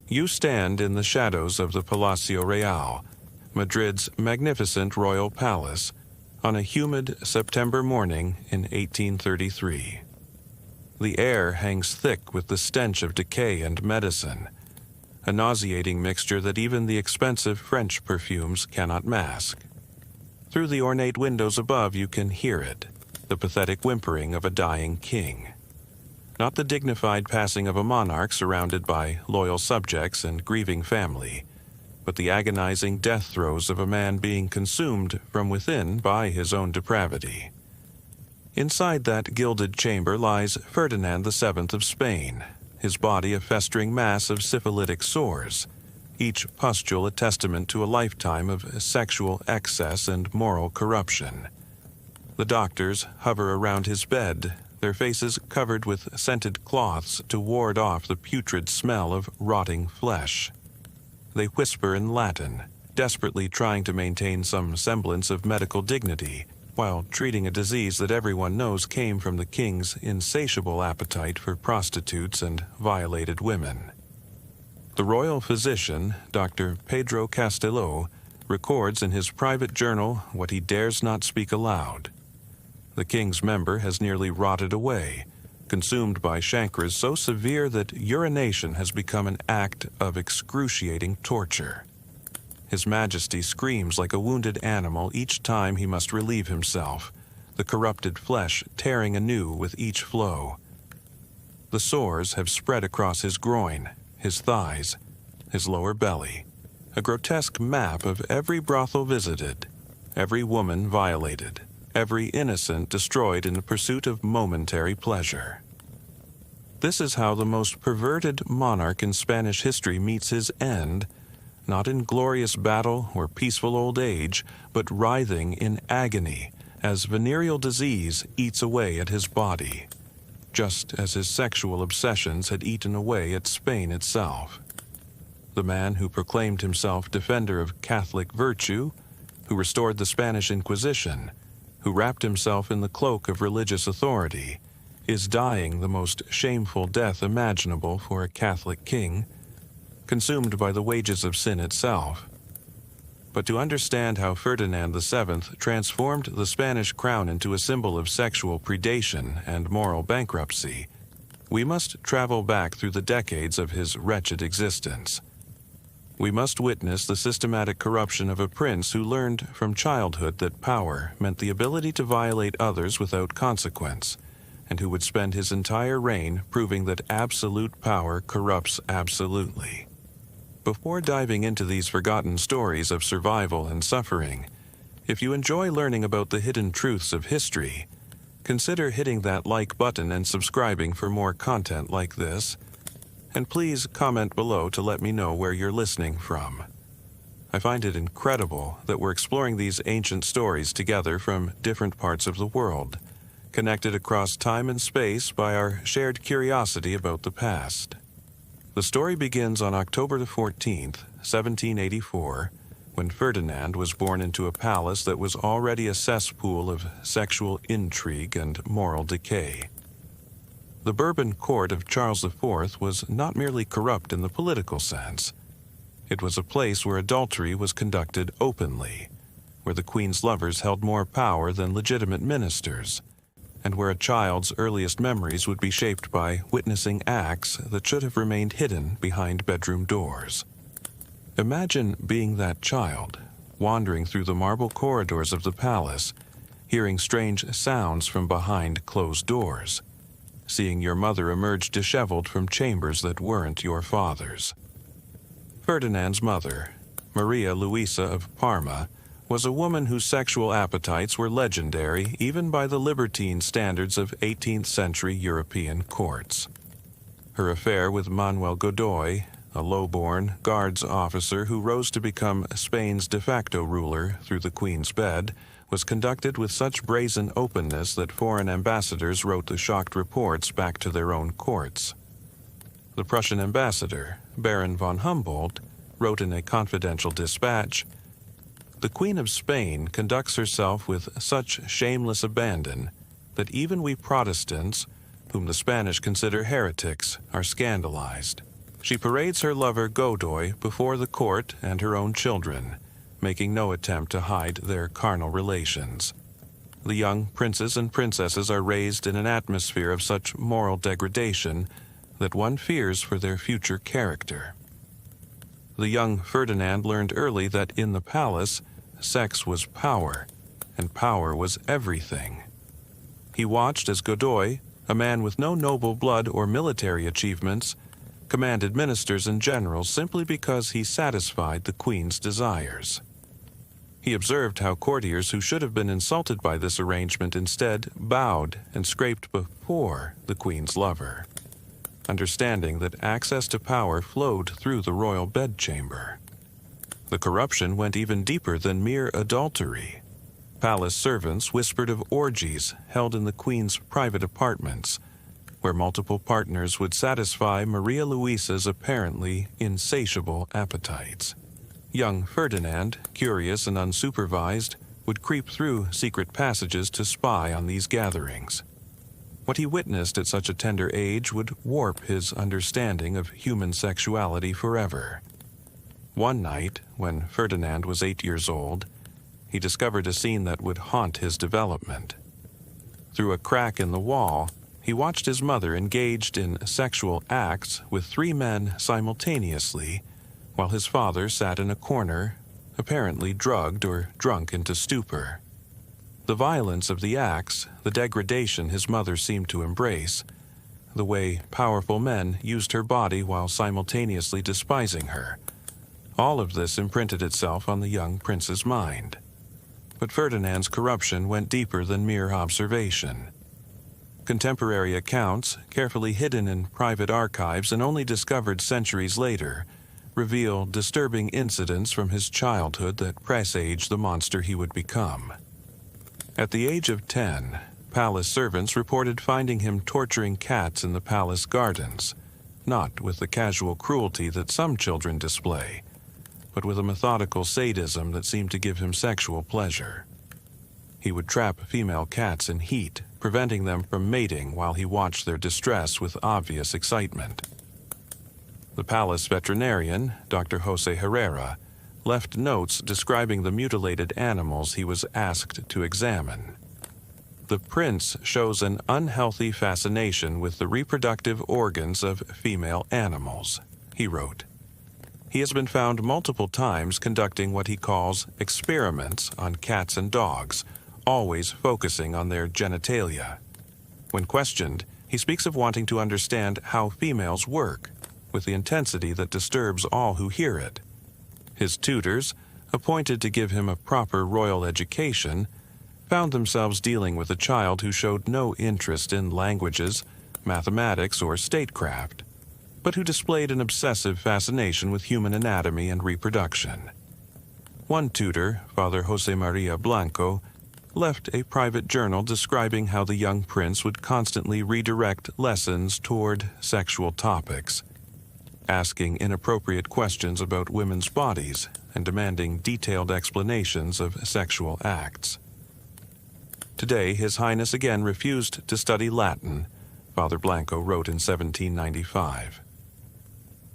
You stand in the shadows of the Palacio Real, Madrid's magnificent royal palace, on a humid September morning in 1833. The air hangs thick with the stench of decay and medicine, a nauseating mixture that even the expensive French perfumes cannot mask. Through the ornate windows above you can hear it, the pathetic whimpering of a dying king. Not the dignified passing of a monarch surrounded by loyal subjects and grieving family, but the agonizing death throes of a man being consumed from within by his own depravity. Inside that gilded chamber lies Ferdinand VII of Spain, his body a festering mass of syphilitic sores, each pustule a testament to a lifetime of sexual excess and moral corruption. The doctors hover around his bed, their faces covered with scented cloths to ward off the putrid smell of rotting flesh. They whisper in Latin, desperately trying to maintain some semblance of medical dignity, while treating a disease that everyone knows came from the king's insatiable appetite for prostitutes and violated women. The royal physician, Dr. Pedro Castillo, records in his private journal what he dares not speak aloud. The king's member has nearly rotted away, consumed by chancres so severe that urination has become an act of excruciating torture. His Majesty screams like a wounded animal each time he must relieve himself, the corrupted flesh tearing anew with each flow. The sores have spread across his groin, his thighs, his lower belly, a grotesque map of every brothel visited, every woman violated, every innocent destroyed in the pursuit of momentary pleasure. This is how the most perverted monarch in Spanish history meets his end, not in glorious battle or peaceful old age, but writhing in agony as venereal disease eats away at his body, just as his sexual obsessions had eaten away at Spain itself. The man who proclaimed himself defender of Catholic virtue, who restored the Spanish Inquisition, who wrapped himself in the cloak of religious authority, is dying the most shameful death imaginable for a Catholic king, consumed by the wages of sin itself. But to understand how Ferdinand VII transformed the Spanish crown into a symbol of sexual predation and moral bankruptcy, we must travel back through the decades of his wretched existence. We must witness the systematic corruption of a prince who learned from childhood that power meant the ability to violate others without consequence, and who would spend his entire reign proving that absolute power corrupts absolutely. Before diving into these forgotten stories of survival and suffering, if you enjoy learning about the hidden truths of history, consider hitting that like button and subscribing for more content like this. And please comment below to let me know where you're listening from. I find it incredible that we're exploring these ancient stories together from different parts of the world, connected across time and space by our shared curiosity about the past. The story begins on October 14th, 1784, when Ferdinand was born into a palace that was already a cesspool of sexual intrigue and moral decay. The Bourbon court of Charles IV was not merely corrupt in the political sense. It was a place where adultery was conducted openly, where the queen's lovers held more power than legitimate ministers, and where a child's earliest memories would be shaped by witnessing acts that should have remained hidden behind bedroom doors. Imagine being that child, wandering through the marble corridors of the palace, hearing strange sounds from behind closed doors, seeing your mother emerge disheveled from chambers that weren't your father's. Ferdinand's mother, Maria Luisa of Parma, was a woman whose sexual appetites were legendary even by the libertine standards of 18th century European courts. Her affair with Manuel Godoy, a low-born guards officer who rose to become Spain's de facto ruler through the Queen's bed, was conducted with such brazen openness that foreign ambassadors wrote the shocked reports back to their own courts. The Prussian ambassador, Baron von Humboldt, wrote in a confidential dispatch, "The Queen of Spain conducts herself with such shameless abandon that even we Protestants, whom the Spanish consider heretics, are scandalized. She parades her lover Godoy before the court and her own children, making no attempt to hide their carnal relations. The young princes and princesses are raised in an atmosphere of such moral degradation that one fears for their future character. The young Ferdinand learned early that in the palace, sex was power, and power was everything. He watched as Godoy, a man with no noble blood or military achievements, commanded ministers and generals simply because he satisfied the queen's desires. He observed how courtiers who should have been insulted by this arrangement instead bowed and scraped before the queen's lover, understanding that access to power flowed through the royal bedchamber. The corruption went even deeper than mere adultery. Palace servants whispered of orgies held in the queen's private apartments, where multiple partners would satisfy Maria Luisa's apparently insatiable appetites. Young Ferdinand, curious and unsupervised, would creep through secret passages to spy on these gatherings. What he witnessed at such a tender age would warp his understanding of human sexuality forever. One night, when Ferdinand was 8 years old, he discovered a scene that would haunt his development. Through a crack in the wall, he watched his mother engaged in sexual acts with 3 men simultaneously, while his father sat in a corner, apparently drugged or drunk into stupor. The violence of the acts, the degradation his mother seemed to embrace, the way powerful men used her body while simultaneously despising her, all of this imprinted itself on the young prince's mind. But Ferdinand's corruption went deeper than mere observation. Contemporary accounts, carefully hidden in private archives and only discovered centuries later, reveal disturbing incidents from his childhood that presage the monster he would become. At the age of 10, palace servants reported finding him torturing cats in the palace gardens, not with the casual cruelty that some children display, but with a methodical sadism that seemed to give him sexual pleasure. He would trap female cats in heat, preventing them from mating while he watched their distress with obvious excitement. The palace veterinarian, Dr. Jose Herrera, left notes describing the mutilated animals he was asked to examine. The prince shows an unhealthy fascination with the reproductive organs of female animals, he wrote. He has been found multiple times conducting what he calls experiments on cats and dogs, always focusing on their genitalia. When questioned, he speaks of wanting to understand how females work, with the intensity that disturbs all who hear it. His tutors, appointed to give him a proper royal education, found themselves dealing with a child who showed no interest in languages, mathematics, or statecraft, but who displayed an obsessive fascination with human anatomy and reproduction. One tutor, Father Jose Maria Blanco, left a private journal describing how the young prince would constantly redirect lessons toward sexual topics, asking inappropriate questions about women's bodies and demanding detailed explanations of sexual acts. Today, His Highness again refused to study Latin, Father Blanco wrote in 1795.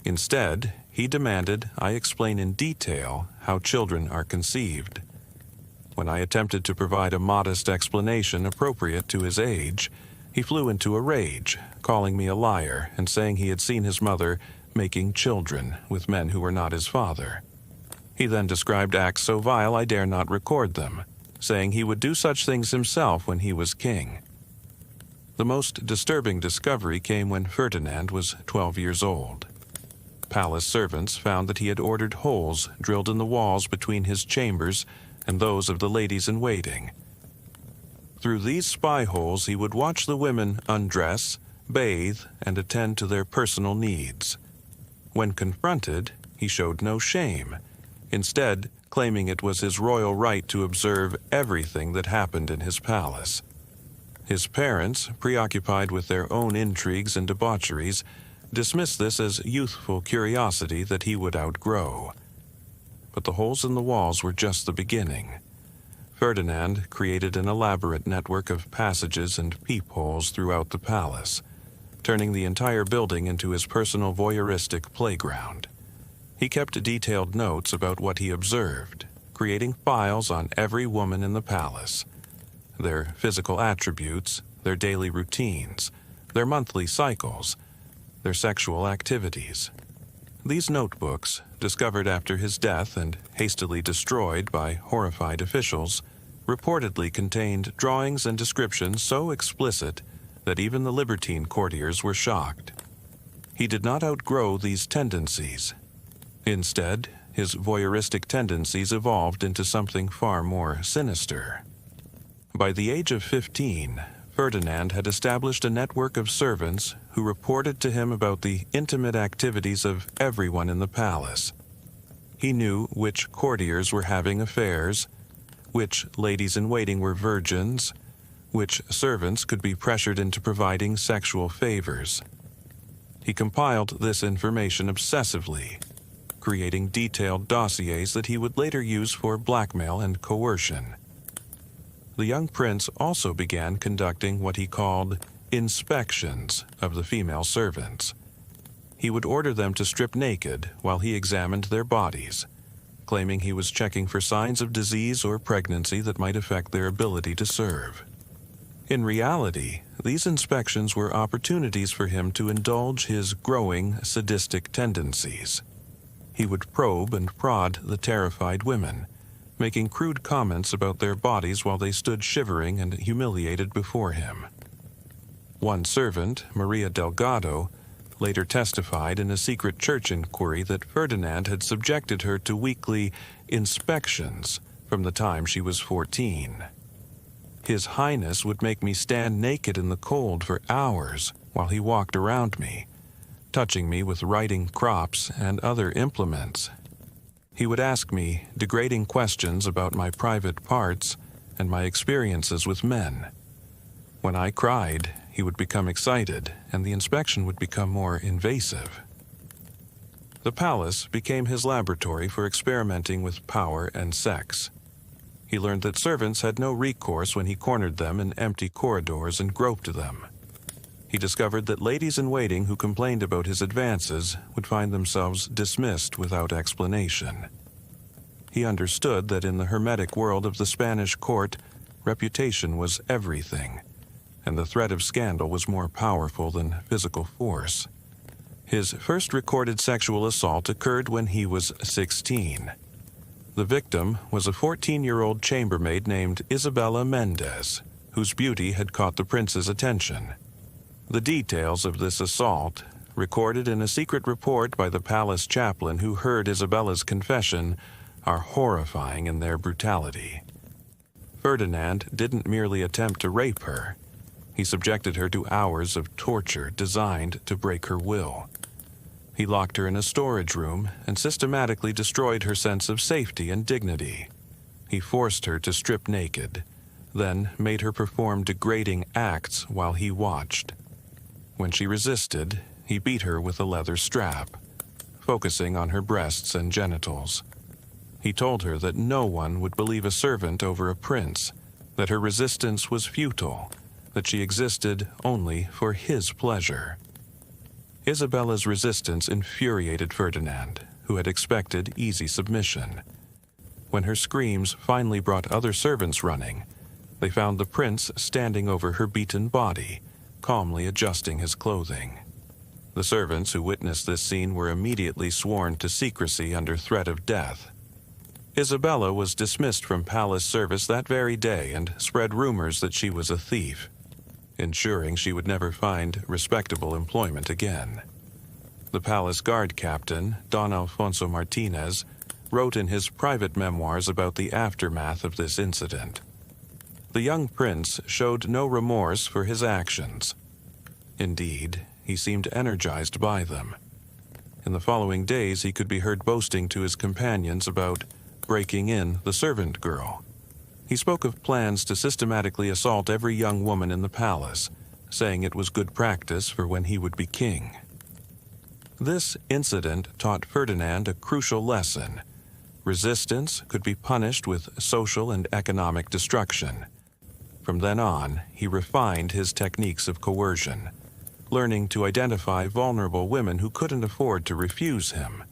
Instead, he demanded I explain in detail how children are conceived. When I attempted to provide a modest explanation appropriate to his age, he flew into a rage, calling me a liar and saying he had seen his mother making children with men who were not his father. He then described acts so vile I dare not record them, saying he would do such things himself when he was king. The most disturbing discovery came when Ferdinand was 12 years old. Palace servants found that he had ordered holes drilled in the walls between his chambers and those of the ladies-in-waiting. Through these spy holes he would watch the women undress, bathe, and attend to their personal needs. When confronted, he showed no shame, instead claiming it was his royal right to observe everything that happened in his palace. His parents, preoccupied with their own intrigues and debaucheries, dismissed this as youthful curiosity that he would outgrow. But the holes in the walls were just the beginning. Ferdinand created an elaborate network of passages and peepholes throughout the palace, turning the entire building into his personal voyeuristic playground. He kept detailed notes about what he observed, creating files on every woman in the palace, their physical attributes, their daily routines, their monthly cycles, their sexual activities. These notebooks, discovered after his death and hastily destroyed by horrified officials, reportedly contained drawings and descriptions so explicit that even the libertine courtiers were shocked. He did not outgrow these tendencies. Instead, his voyeuristic tendencies evolved into something far more sinister. By the age of 15, Ferdinand had established a network of servants who reported to him about the intimate activities of everyone in the palace. He knew which courtiers were having affairs, which ladies-in-waiting were virgins, which servants could be pressured into providing sexual favors. He compiled this information obsessively, creating detailed dossiers that he would later use for blackmail and coercion. The young prince also began conducting what he called inspections of the female servants. He would order them to strip naked while he examined their bodies, claiming he was checking for signs of disease or pregnancy that might affect their ability to serve. In reality, these inspections were opportunities for him to indulge his growing sadistic tendencies. He would probe and prod the terrified women, making crude comments about their bodies while they stood shivering and humiliated before him. One servant, Maria Delgado, later testified in a secret church inquiry that Ferdinand had subjected her to weekly inspections from the time she was 14. His Highness would make me stand naked in the cold for hours while he walked around me, touching me with riding crops and other implements. He would ask me degrading questions about my private parts and my experiences with men. When I cried, he would become excited, and the inspection would become more invasive. The palace became his laboratory for experimenting with power and sex. He learned that servants had no recourse when he cornered them in empty corridors and groped them. He discovered that ladies-in-waiting who complained about his advances would find themselves dismissed without explanation. He understood that in the hermetic world of the Spanish court, reputation was everything, and the threat of scandal was more powerful than physical force. His first recorded sexual assault occurred when he was 16. The victim was a 14-year-old chambermaid named Isabella Mendez, whose beauty had caught the prince's attention. The details of this assault, recorded in a secret report by the palace chaplain who heard Isabella's confession, are horrifying in their brutality. Ferdinand didn't merely attempt to rape her. He subjected her to hours of torture designed to break her will. He locked her in a storage room and systematically destroyed her sense of safety and dignity. He forced her to strip naked, then made her perform degrading acts while he watched. When she resisted, he beat her with a leather strap, focusing on her breasts and genitals. He told her that no one would believe a servant over a prince, that her resistance was futile, that she existed only for his pleasure. Isabella's resistance infuriated Ferdinand, who had expected easy submission. When her screams finally brought other servants running, they found the prince standing over her beaten body, calmly adjusting his clothing. The servants who witnessed this scene were immediately sworn to secrecy under threat of death. Isabella was dismissed from palace service that very day and spread rumors that she was a thief, ensuring she would never find respectable employment again. The palace guard captain, Don Alfonso Martinez, wrote in his private memoirs about the aftermath of this incident. The young prince showed no remorse for his actions. Indeed, he seemed energized by them. In the following days, he could be heard boasting to his companions about breaking in the servant girl. He spoke of plans to systematically assault every young woman in the palace, saying it was good practice for when he would be king. This incident taught Ferdinand a crucial lesson. Resistance could be punished with social and economic destruction. From then on, he refined his techniques of coercion, learning to identify vulnerable women who couldn't afford to refuse him.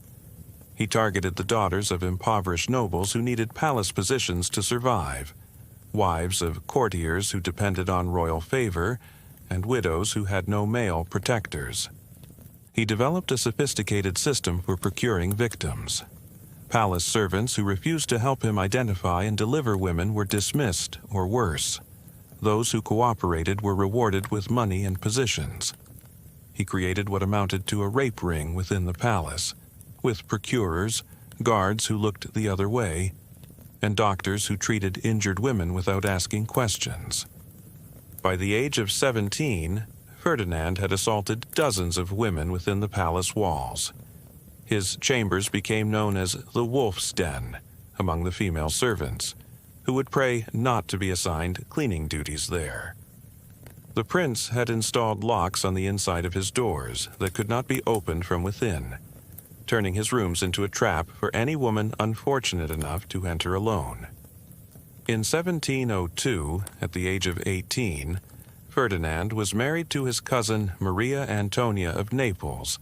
He targeted the daughters of impoverished nobles who needed palace positions to survive, wives of courtiers who depended on royal favor, and widows who had no male protectors. He developed a sophisticated system for procuring victims. Palace servants who refused to help him identify and deliver women were dismissed, or worse. Those who cooperated were rewarded with money and positions. He created what amounted to a rape ring within the palace, with procurers, guards who looked the other way, and doctors who treated injured women without asking questions. By the age of 17, Ferdinand had assaulted dozens of women within the palace walls. His chambers became known as the Wolf's Den among the female servants, who would pray not to be assigned cleaning duties there. The prince had installed locks on the inside of his doors that could not be opened from within, turning his rooms into a trap for any woman unfortunate enough to enter alone. In 1702, at the age of 18, Ferdinand was married to his cousin Maria Antonia of Naples,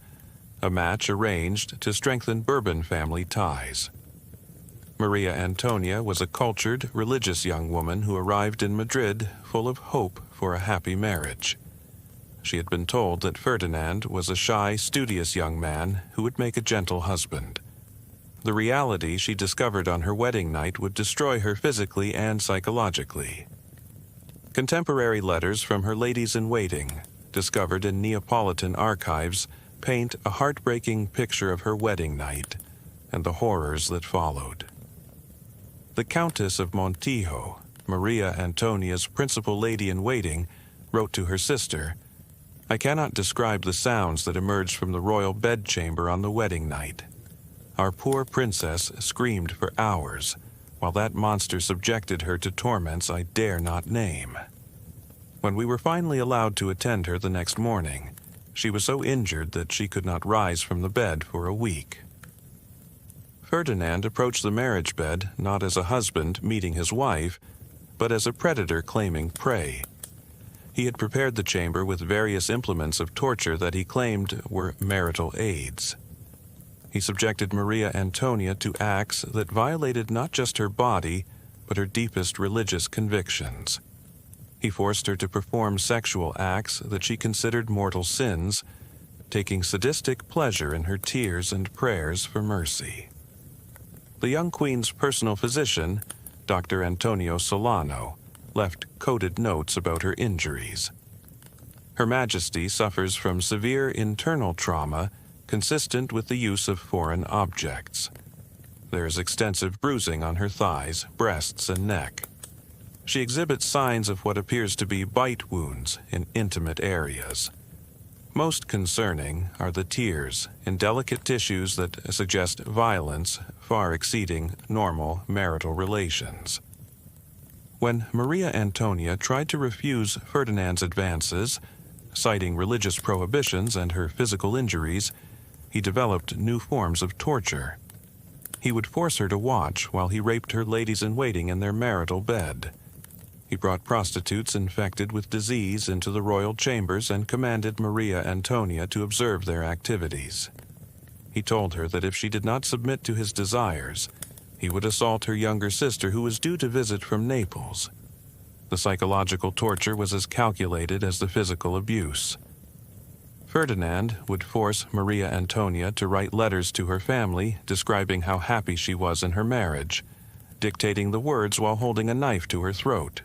a match arranged to strengthen Bourbon family ties. Maria Antonia was a cultured, religious young woman who arrived in Madrid full of hope for a happy marriage. She had been told that Ferdinand was a shy, studious young man who would make a gentle husband. The reality she discovered on her wedding night would destroy her physically and psychologically. Contemporary letters from her ladies-in-waiting, discovered in Neapolitan archives, paint a heartbreaking picture of her wedding night and the horrors that followed. The Countess of Montijo, Maria Antonia's principal lady-in-waiting, wrote to her sister, "I cannot describe the sounds that emerged from the royal bedchamber on the wedding night. Our poor princess screamed for hours, while that monster subjected her to torments I dare not name. When we were finally allowed to attend her the next morning, she was so injured that she could not rise from the bed for a week." Ferdinand approached the marriage bed not as a husband meeting his wife, but as a predator claiming prey. He had prepared the chamber with various implements of torture that he claimed were marital aids. He subjected Maria Antonia to acts that violated not just her body, but her deepest religious convictions. He forced her to perform sexual acts that she considered mortal sins, taking sadistic pleasure in her tears and prayers for mercy. The young queen's personal physician, Dr. Antonio Solano, left coded notes about her injuries. Her Majesty suffers from severe internal trauma consistent with the use of foreign objects. There is extensive bruising on her thighs, breasts, and neck. She exhibits signs of what appears to be bite wounds in intimate areas. Most concerning are the tears in delicate tissues that suggest violence far exceeding normal marital relations. When Maria Antonia tried to refuse Ferdinand's advances, citing religious prohibitions and her physical injuries, he developed new forms of torture. He would force her to watch while he raped her ladies-in-waiting in their marital bed. He brought prostitutes infected with disease into the royal chambers and commanded Maria Antonia to observe their activities. He told her that if she did not submit to his desires, he would assault her younger sister who was due to visit from Naples. The psychological torture was as calculated as the physical abuse. Ferdinand would force Maria Antonia to write letters to her family describing how happy she was in her marriage, dictating the words while holding a knife to her throat.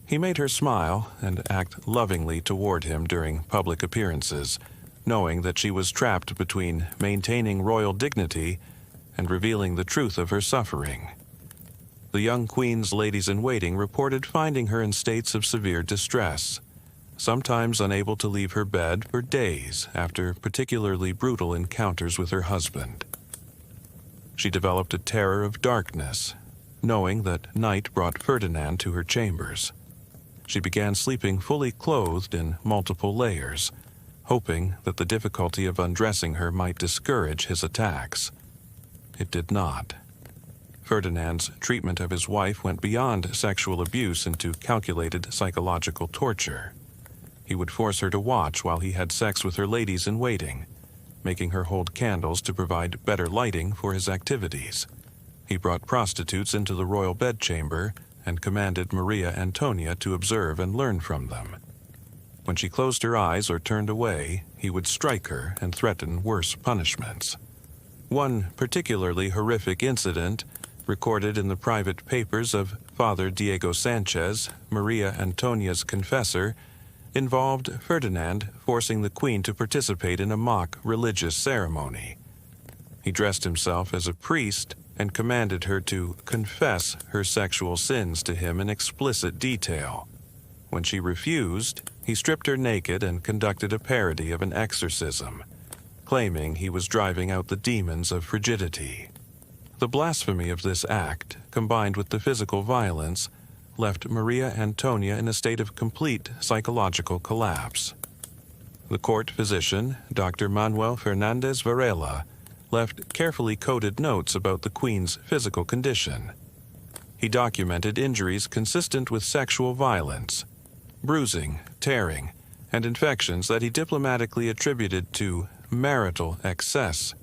He made her smile and act lovingly toward him during public appearances, knowing that she was trapped between maintaining royal dignity and revealing the truth of her suffering. The young queen's ladies-in-waiting reported finding her in states of severe distress, sometimes unable to leave her bed for days after particularly brutal encounters with her husband. She developed a terror of darkness, knowing that night brought Ferdinand to her chambers. She began sleeping fully clothed in multiple layers, hoping that the difficulty of undressing her might discourage his attacks. It did not. Ferdinand's treatment of his wife went beyond sexual abuse into calculated psychological torture. He would force her to watch while he had sex with her ladies-in-waiting, making her hold candles to provide better lighting for his activities. He brought prostitutes into the royal bedchamber and commanded Maria Antonia to observe and learn from them. When she closed her eyes or turned away, he would strike her and threaten worse punishments. One particularly horrific incident, recorded in the private papers of Father Diego Sanchez, Maria Antonia's confessor, involved Ferdinand forcing the queen to participate in a mock religious ceremony. He dressed himself as a priest and commanded her to confess her sexual sins to him in explicit detail. When she refused, he stripped her naked and conducted a parody of an exorcism, claiming he was driving out the demons of frigidity. The blasphemy of this act, combined with the physical violence, left Maria Antonia in a state of complete psychological collapse. The court physician, Dr. Manuel Fernandez Varela, left carefully coded notes about the queen's physical condition. He documented injuries consistent with sexual violence, bruising, tearing, and infections that he diplomatically attributed to marital excess.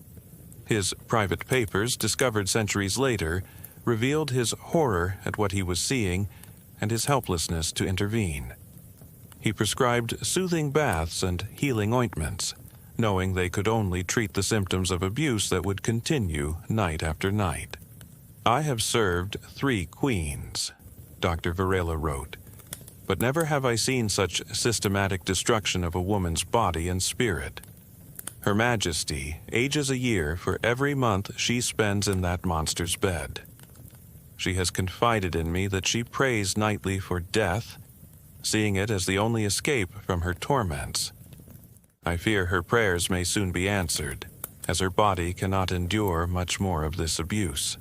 His private papers, discovered centuries later, revealed his horror at what he was seeing and his helplessness to intervene. He prescribed soothing baths and healing ointments, knowing they could only treat the symptoms of abuse that would continue night after night. "I have served 3 queens," Dr. Varela wrote, "but never have I seen such systematic destruction of a woman's body and spirit. Her Majesty ages a year for every month she spends in that monster's bed. She has confided in me that she prays nightly for death, seeing it as the only escape from her torments. I fear her prayers may soon be answered, as her body cannot endure much more of this abuse."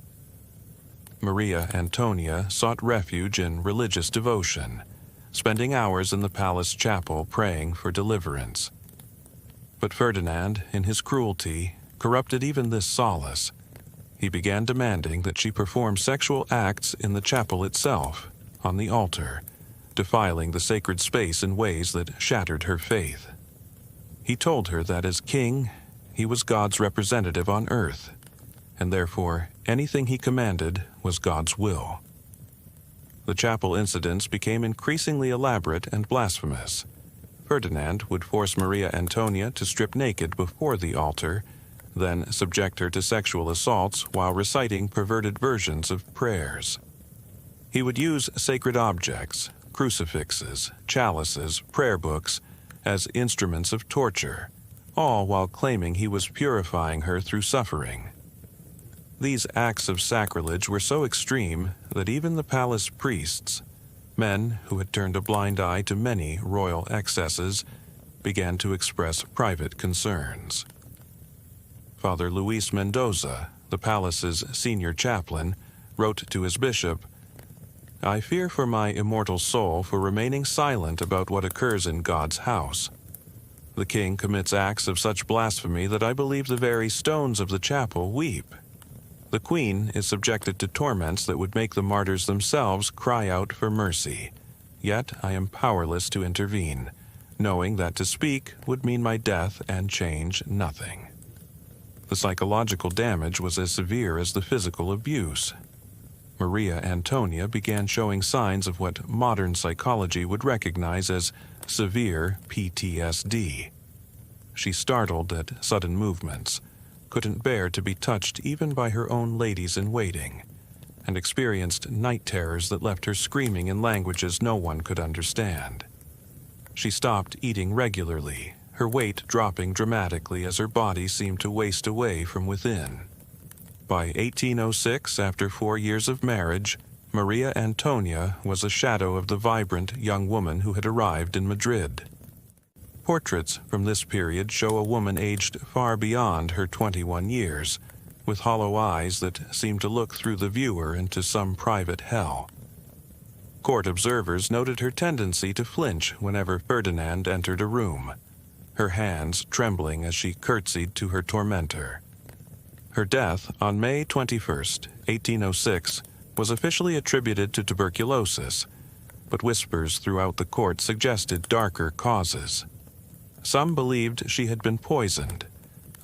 Maria Antonia sought refuge in religious devotion, spending hours in the palace chapel praying for deliverance. But Ferdinand, in his cruelty, corrupted even this solace. He began demanding that she perform sexual acts in the chapel itself, on the altar, defiling the sacred space in ways that shattered her faith. He told her that as king, he was God's representative on earth, and therefore anything he commanded was God's will. The chapel incidents became increasingly elaborate and blasphemous. Ferdinand would force Maria Antonia to strip naked before the altar, then subject her to sexual assaults while reciting perverted versions of prayers. He would use sacred objects, crucifixes, chalices, prayer books, as instruments of torture, all while claiming he was purifying her through suffering. These acts of sacrilege were so extreme that even the palace priests, men who had turned a blind eye to many royal excesses, began to express private concerns. Father Luis Mendoza, the palace's senior chaplain, wrote to his bishop, "I fear for my immortal soul for remaining silent about what occurs in God's house. The king commits acts of such blasphemy that I believe the very stones of the chapel weep. The queen is subjected to torments that would make the martyrs themselves cry out for mercy. Yet I am powerless to intervene, knowing that to speak would mean my death and change nothing." The psychological damage was as severe as the physical abuse. Maria Antonia began showing signs of what modern psychology would recognize as severe PTSD. She startled at sudden movements, couldn't bear to be touched even by her own ladies-in-waiting, and experienced night terrors that left her screaming in languages no one could understand. She stopped eating regularly, her weight dropping dramatically as her body seemed to waste away from within. By 1806, after 4 years of marriage, Maria Antonia was a shadow of the vibrant young woman who had arrived in Madrid. Portraits from this period show a woman aged far beyond her 21 years, with hollow eyes that seem to look through the viewer into some private hell. Court observers noted her tendency to flinch whenever Ferdinand entered a room, her hands trembling as she curtsied to her tormentor. Her death on May 21, 1806, was officially attributed to tuberculosis, but whispers throughout the court suggested darker causes. Some believed she had been poisoned,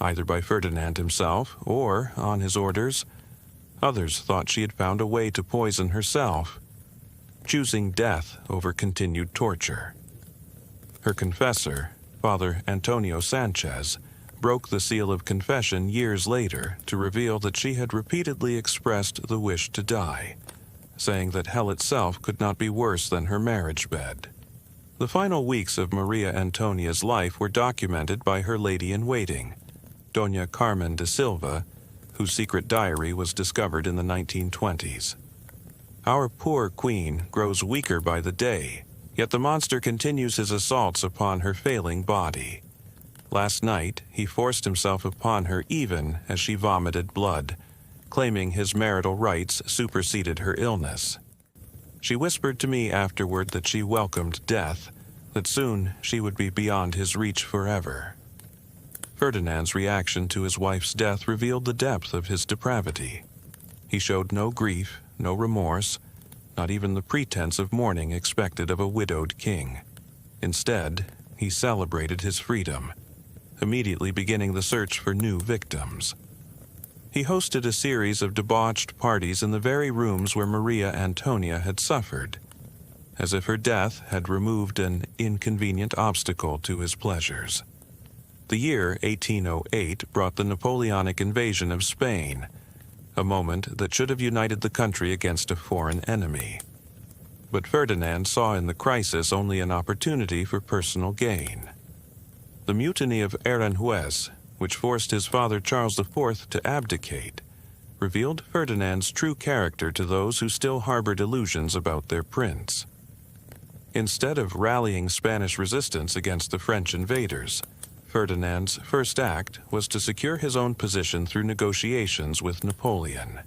either by Ferdinand himself or on his orders. Others thought she had found a way to poison herself, choosing death over continued torture. Her confessor, Father Antonio Sanchez, broke the seal of confession years later to reveal that she had repeatedly expressed the wish to die, saying that hell itself could not be worse than her marriage bed. The final weeks of Maria Antonia's life were documented by her lady-in-waiting, Doña Carmen de Silva, whose secret diary was discovered in the 1920s. Our poor queen grows weaker by the day, yet the monster continues his assaults upon her failing body. Last night, he forced himself upon her even as she vomited blood, claiming his marital rights superseded her illness. She whispered to me afterward that she welcomed death, that soon she would be beyond his reach forever. Ferdinand's reaction to his wife's death revealed the depth of his depravity. He showed no grief, no remorse, not even the pretense of mourning expected of a widowed king. Instead, he celebrated his freedom, immediately beginning the search for new victims. He hosted a series of debauched parties in the very rooms where Maria Antonia had suffered, as if her death had removed an inconvenient obstacle to his pleasures. The year 1808 brought the Napoleonic invasion of Spain, a moment that should have united the country against a foreign enemy. But Ferdinand saw in the crisis only an opportunity for personal gain. The mutiny of Aranjuez, which forced his father Charles IV to abdicate, revealed Ferdinand's true character to those who still harbored illusions about their prince. Instead of rallying Spanish resistance against the French invaders, Ferdinand's first act was to secure his own position through negotiations with Napoleon.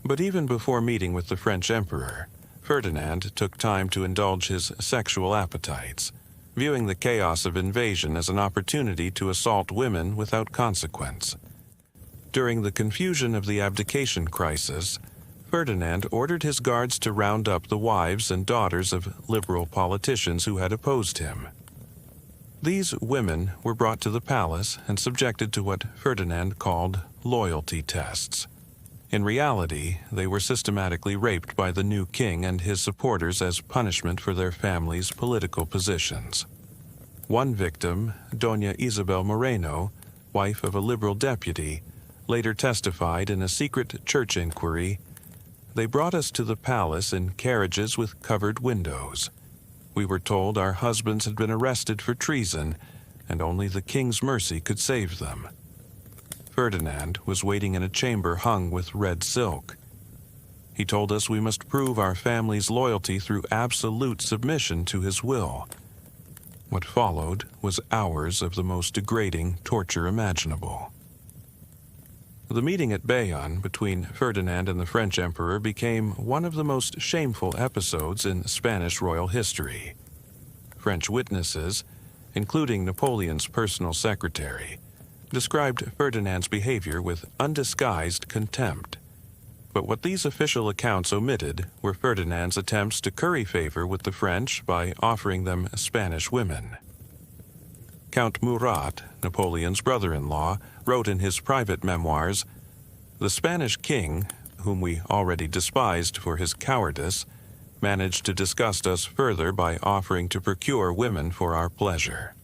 But even before meeting with the French emperor, Ferdinand took time to indulge his sexual appetites, viewing the chaos of invasion as an opportunity to assault women without consequence. During the confusion of the abdication crisis, Ferdinand ordered his guards to round up the wives and daughters of liberal politicians who had opposed him. These women were brought to the palace and subjected to what Ferdinand called loyalty tests. In reality, they were systematically raped by the new king and his supporters as punishment for their families' political positions. One victim, Doña Isabel Moreno, wife of a liberal deputy, later testified in a secret church inquiry, "They brought us to the palace in carriages with covered windows. We were told our husbands had been arrested for treason, and only the king's mercy could save them." Ferdinand was waiting in a chamber hung with red silk. He told us we must prove our family's loyalty through absolute submission to his will. What followed was hours of the most degrading torture imaginable. The meeting at Bayonne between Ferdinand and the French emperor became one of the most shameful episodes in Spanish royal history. French witnesses, including Napoleon's personal secretary, described Ferdinand's behavior with undisguised contempt. But what these official accounts omitted were Ferdinand's attempts to curry favor with the French by offering them Spanish women. Count Murat, Napoleon's brother-in-law, wrote in his private memoirs, "The Spanish king, whom we already despised for his cowardice, managed to disgust us further by offering to procure women for our pleasure.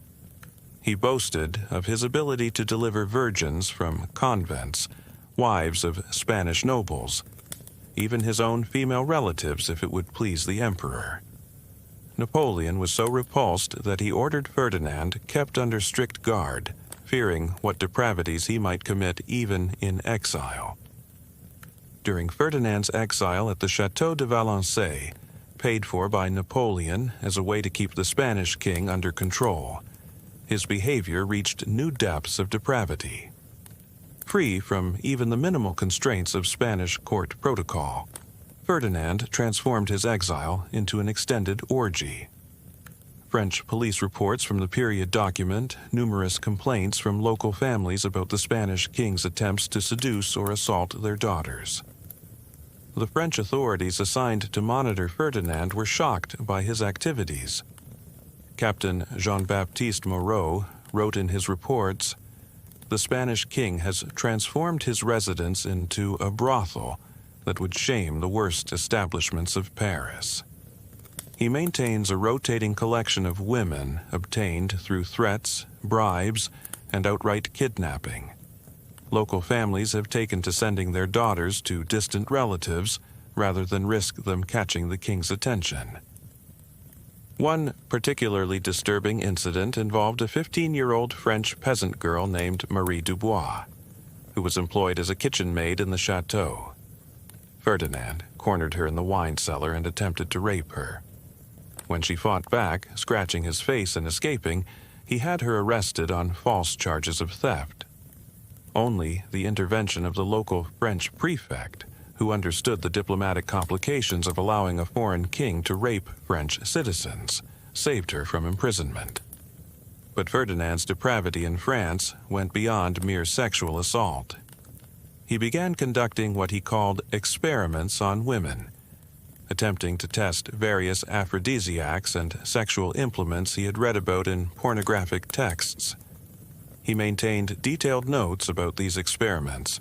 He boasted of his ability to deliver virgins from convents, wives of Spanish nobles, even his own female relatives if it would please the emperor." Napoleon was so repulsed that he ordered Ferdinand kept under strict guard, fearing what depravities he might commit even in exile. During Ferdinand's exile at the Château de Valençay, paid for by Napoleon as a way to keep the Spanish king under control, his behavior reached new depths of depravity. Free from even the minimal constraints of Spanish court protocol, Ferdinand transformed his exile into an extended orgy. French police reports from the period document numerous complaints from local families about the Spanish king's attempts to seduce or assault their daughters. The French authorities assigned to monitor Ferdinand were shocked by his activities. Captain Jean-Baptiste Moreau wrote in his reports, "The Spanish king has transformed his residence into a brothel that would shame the worst establishments of Paris. He maintains a rotating collection of women obtained through threats, bribes, and outright kidnapping. Local families have taken to sending their daughters to distant relatives rather than risk them catching the king's attention." One particularly disturbing incident involved a 15-year-old French peasant girl named Marie Dubois, who was employed as a kitchen maid in the chateau. Ferdinand cornered her in the wine cellar and attempted to rape her. When she fought back, scratching his face and escaping, he had her arrested on false charges of theft. Only the intervention of the local French prefect, who understood the diplomatic complications of allowing a foreign king to rape French citizens, saved her from imprisonment. But Ferdinand's depravity in France went beyond mere sexual assault. He began conducting what he called experiments on women, attempting to test various aphrodisiacs and sexual implements he had read about in pornographic texts. He maintained detailed notes about these experiments,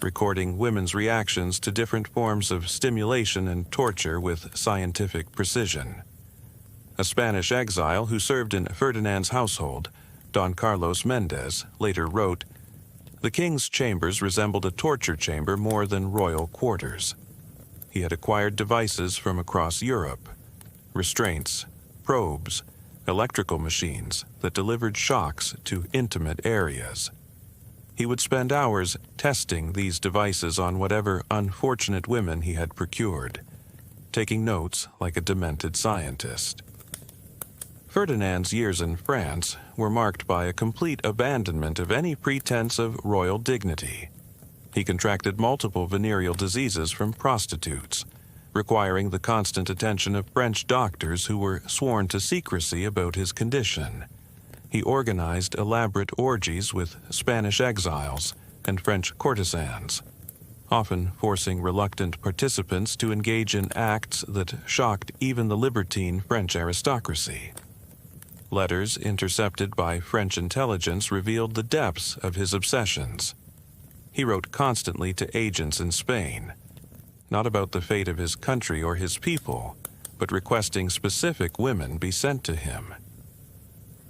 recording women's reactions to different forms of stimulation and torture with scientific precision. A Spanish exile who served in Ferdinand's household, Don Carlos Mendez, later wrote, "The king's chambers resembled a torture chamber more than royal quarters. He had acquired devices from across Europe, restraints, probes, electrical machines that delivered shocks to intimate areas. He would spend hours testing these devices on whatever unfortunate women he had procured, taking notes like a demented scientist." Ferdinand's years in France were marked by a complete abandonment of any pretense of royal dignity. He contracted multiple venereal diseases from prostitutes, requiring the constant attention of French doctors who were sworn to secrecy about his condition. He organized elaborate orgies with Spanish exiles and French courtesans, often forcing reluctant participants to engage in acts that shocked even the libertine French aristocracy. Letters intercepted by French intelligence revealed the depths of his obsessions. He wrote constantly to agents in Spain, not about the fate of his country or his people, but requesting specific women be sent to him.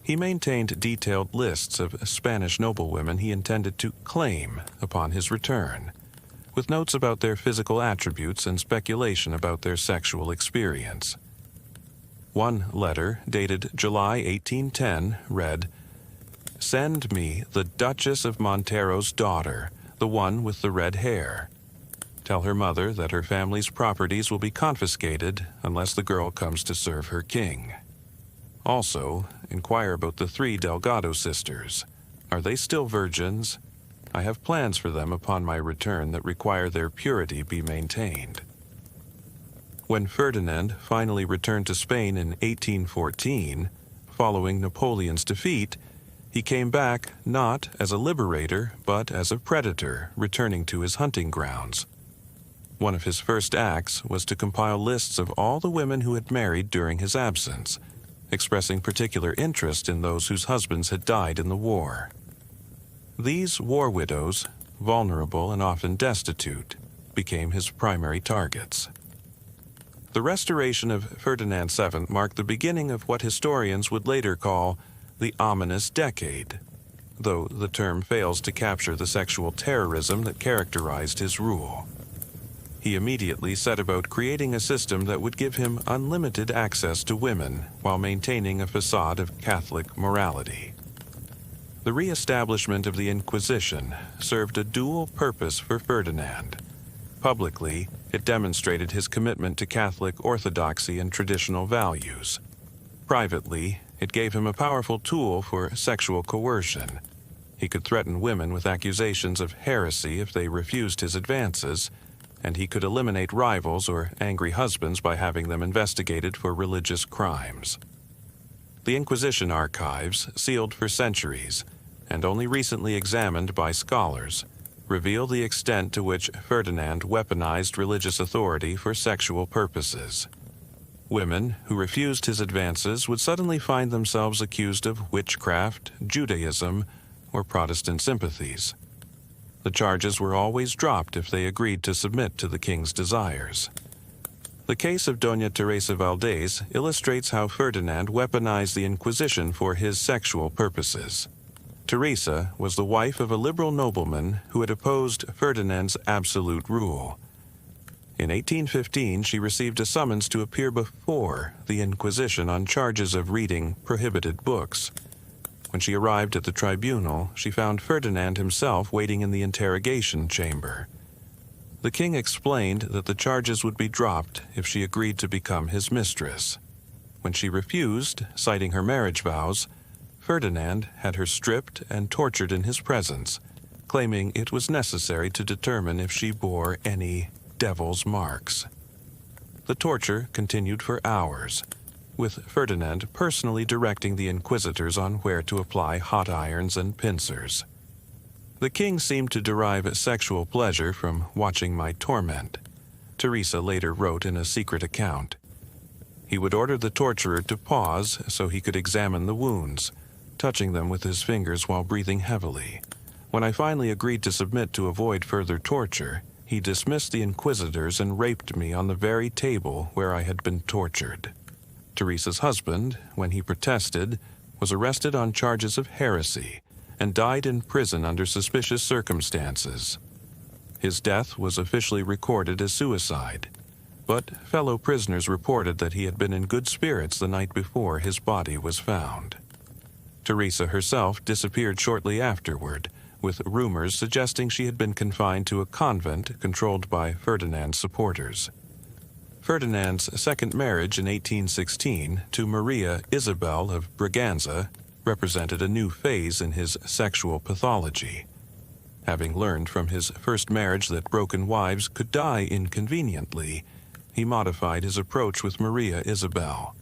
He maintained detailed lists of Spanish noblewomen he intended to claim upon his return, with notes about their physical attributes and speculation about their sexual experience. One letter, dated July 1810, read, "Send me the Duchess of Montero's daughter, the one with the red hair. Tell her mother that her family's properties will be confiscated unless the girl comes to serve her king. Also, inquire about the 3 Delgado sisters. Are they still virgins? I have plans for them upon my return that require their purity be maintained." When Ferdinand finally returned to Spain in 1814, following Napoleon's defeat, he came back not as a liberator, but as a predator returning to his hunting grounds. One of his first acts was to compile lists of all the women who had married during his absence, expressing particular interest in those whose husbands had died in the war. These war widows, vulnerable and often destitute, became his primary targets. The restoration of Ferdinand VII marked the beginning of what historians would later call the ominous decade, though the term fails to capture the sexual terrorism that characterized his rule. He immediately set about creating a system that would give him unlimited access to women while maintaining a facade of Catholic morality. The re-establishment of the Inquisition served a dual purpose for Ferdinand. Publicly, it demonstrated his commitment to Catholic orthodoxy and traditional values. Privately, it gave him a powerful tool for sexual coercion. He could threaten women with accusations of heresy if they refused his advances, and he could eliminate rivals or angry husbands by having them investigated for religious crimes. The Inquisition archives, sealed for centuries, and only recently examined by scholars, reveal the extent to which Ferdinand weaponized religious authority for sexual purposes. Women who refused his advances would suddenly find themselves accused of witchcraft, Judaism, or Protestant sympathies. The charges were always dropped if they agreed to submit to the king's desires. The case of Doña Teresa Valdez illustrates how Ferdinand weaponized the Inquisition for his sexual purposes. Teresa was the wife of a liberal nobleman who had opposed Ferdinand's absolute rule. In 1815, she received a summons to appear before the Inquisition on charges of reading prohibited books. When she arrived at the tribunal, she found Ferdinand himself waiting in the interrogation chamber. The king explained that the charges would be dropped if she agreed to become his mistress. When she refused, citing her marriage vows, Ferdinand had her stripped and tortured in his presence, claiming it was necessary to determine if she bore any devil's marks. The torture continued for hours, with Ferdinand personally directing the inquisitors on where to apply hot irons and pincers. The king seemed to derive sexual pleasure from watching my torment, Teresa later wrote in a secret account. He would order the torturer to pause so he could examine the wounds, touching them with his fingers while breathing heavily. When I finally agreed to submit to avoid further torture, he dismissed the inquisitors and raped me on the very table where I had been tortured. Teresa's husband, when he protested, was arrested on charges of heresy and died in prison under suspicious circumstances. His death was officially recorded as suicide, but fellow prisoners reported that he had been in good spirits the night before his body was found. Teresa herself disappeared shortly afterward, with rumors suggesting she had been confined to a convent controlled by Ferdinand's supporters. Ferdinand's second marriage in 1816 to Maria Isabel of Braganza represented a new phase in his sexual pathology. Having learned from his first marriage that broken wives could die inconveniently, he modified his approach with Maria Isabel.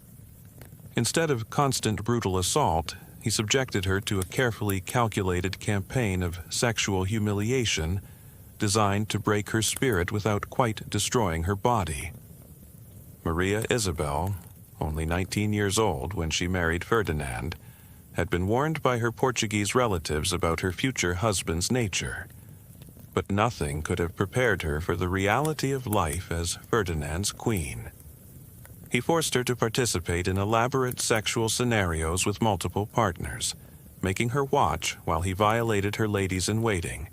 Instead of constant brutal assault, he subjected her to a carefully calculated campaign of sexual humiliation designed to break her spirit without quite destroying her body. Maria Isabel, only 19 years old when she married Ferdinand, had been warned by her Portuguese relatives about her future husband's nature. But nothing could have prepared her for the reality of life as Ferdinand's queen. He forced her to participate in elaborate sexual scenarios with multiple partners, making her watch while he violated her ladies-in-waiting,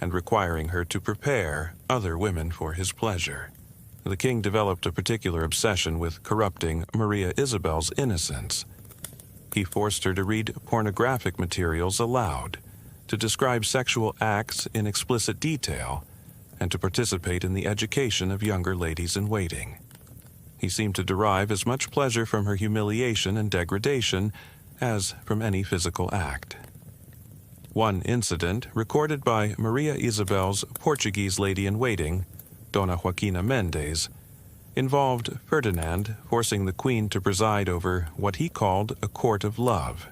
and requiring her to prepare other women for his pleasure. The king developed a particular obsession with corrupting Maria Isabel's innocence. He forced her to read pornographic materials aloud, to describe sexual acts in explicit detail, and to participate in the education of younger ladies-in-waiting. He seemed to derive as much pleasure from her humiliation and degradation as from any physical act. One incident, recorded by Maria Isabel's Portuguese lady-in-waiting, Dona Joaquina Mendes, involved Ferdinand forcing the queen to preside over what he called a court of love.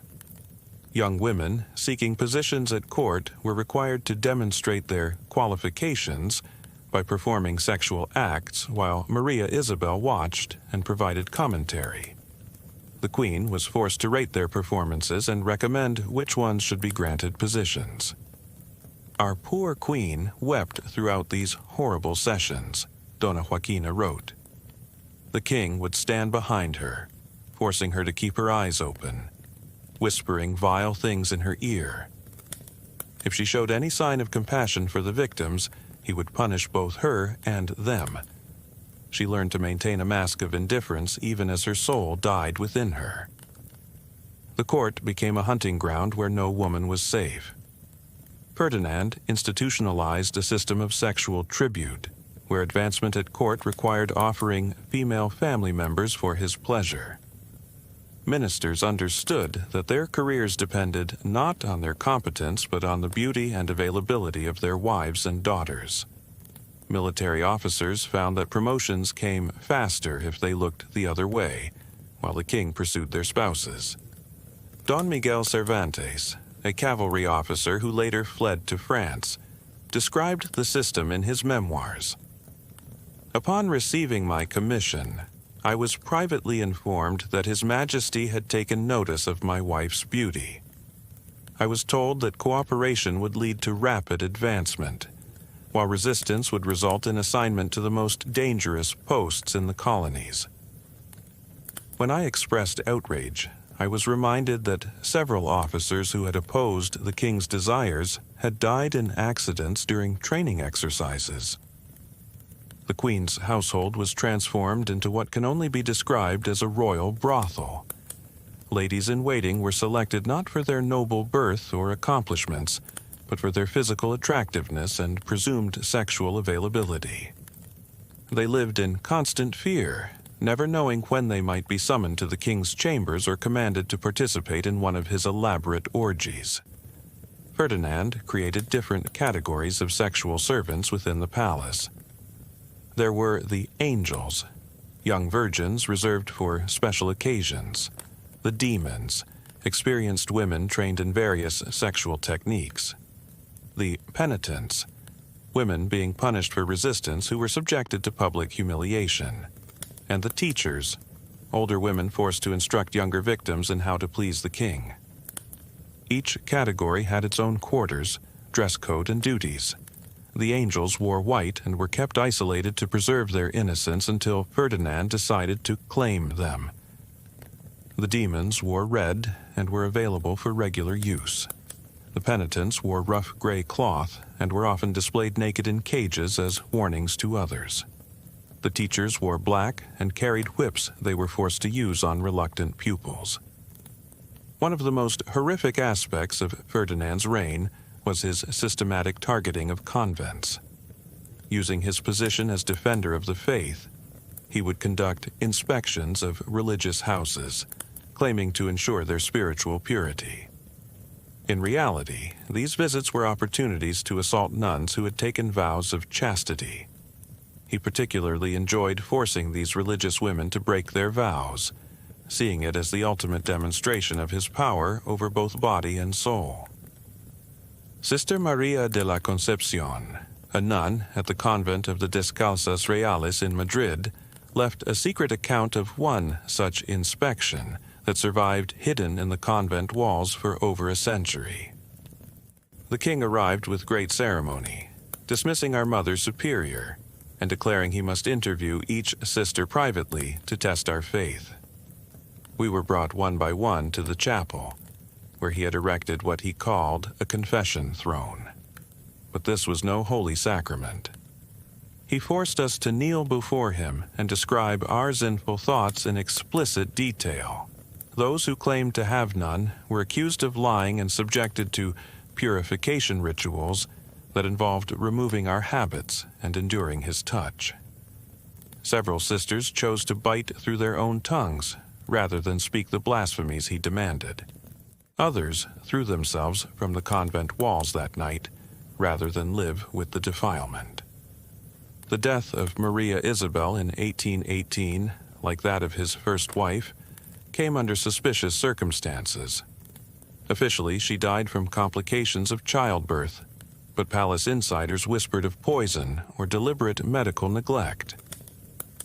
Young women seeking positions at court were required to demonstrate their qualifications by performing sexual acts while Maria Isabel watched and provided commentary. The queen was forced to rate their performances and recommend which ones should be granted positions. Our poor queen wept throughout these horrible sessions, Dona Joaquina wrote. The king would stand behind her, forcing her to keep her eyes open, whispering vile things in her ear. If she showed any sign of compassion for the victims, he would punish both her and them. She learned to maintain a mask of indifference even as her soul died within her. The court became a hunting ground where no woman was safe. Ferdinand institutionalized a system of sexual tribute, where advancement at court required offering female family members for his pleasure. Ministers understood that their careers depended not on their competence but on the beauty and availability of their wives and daughters. Military officers found that promotions came faster if they looked the other way, while the king pursued their spouses. Don Miguel Cervantes, a cavalry officer who later fled to France, described the system in his memoirs. Upon receiving my commission, I was privately informed that His Majesty had taken notice of my wife's beauty. I was told that cooperation would lead to rapid advancement, while resistance would result in assignment to the most dangerous posts in the colonies. When I expressed outrage, I was reminded that several officers who had opposed the king's desires had died in accidents during training exercises. The queen's household was transformed into what can only be described as a royal brothel. Ladies-in-waiting were selected not for their noble birth or accomplishments, but for their physical attractiveness and presumed sexual availability. They lived in constant fear, never knowing when they might be summoned to the king's chambers or commanded to participate in one of his elaborate orgies. Ferdinand created different categories of sexual servants within the palace. There were the angels, young virgins reserved for special occasions; the demons, experienced women trained in various sexual techniques; the penitents, women being punished for resistance who were subjected to public humiliation; and the teachers, older women forced to instruct younger victims in how to please the king. Each category had its own quarters, dress code, and duties. The angels wore white and were kept isolated to preserve their innocence until Ferdinand decided to claim them. The demons wore red and were available for regular use. The penitents wore rough gray cloth and were often displayed naked in cages as warnings to others. The teachers wore black and carried whips they were forced to use on reluctant pupils. One of the most horrific aspects of Ferdinand's reign was his systematic targeting of convents. Using his position as defender of the faith, he would conduct inspections of religious houses, claiming to ensure their spiritual purity. In reality, these visits were opportunities to assault nuns who had taken vows of chastity. He particularly enjoyed forcing these religious women to break their vows, seeing it as the ultimate demonstration of his power over both body and soul. Sister Maria de la Concepcion, a nun at the convent of the Descalzas Reales in Madrid, left a secret account of one such inspection that survived hidden in the convent walls for over a century. The king arrived with great ceremony, dismissing our mother superior, and declaring he must interview each sister privately to test our faith. We were brought one by one to the chapel, where he had erected what he called a confession throne. But this was no holy sacrament. He forced us to kneel before him and describe our sinful thoughts in explicit detail. Those who claimed to have none were accused of lying and subjected to purification rituals that involved removing our habits and enduring his touch. Several sisters chose to bite through their own tongues rather than speak the blasphemies he demanded. Others threw themselves from the convent walls that night rather than live with the defilement. The death of Maria Isabel in 1818, like that of his first wife, came under suspicious circumstances. Officially, she died from complications of childbirth, but palace insiders whispered of poison or deliberate medical neglect.